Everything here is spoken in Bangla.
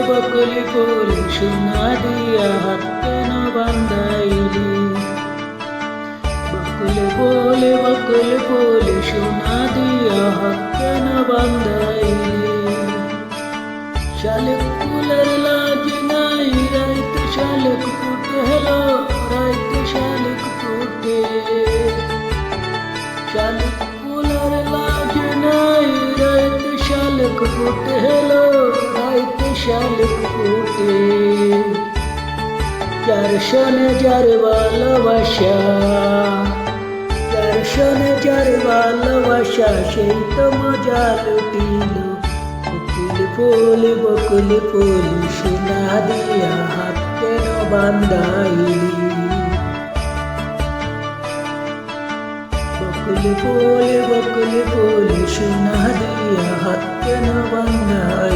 বকুল ফুল সোনা দিয়া হাত কেন বান্ধাইলি। বকুল ফুল সোনা দিয়া হাত কেন বান্ধাইলি। শালিক ফুলের লাজ নাই রাইতে শালিক ফুটে হেলো, রাইতে শালিক ফুটে। শালিক ফুলের লাজ নাই রাইতে শালিক ফুটে হেলো, রাইতে শালিক ফুটে। যার শোনে যার ভালোবাসা, যার শোনে যার ভালোবাসা সেই তো মজা লুটিল। বকুল ফুল সোনা দিয়া হাত কেন বান্ধাইলি। বকুল ফুল সোনা দিয়া হাত কেন বান্ধাইলি।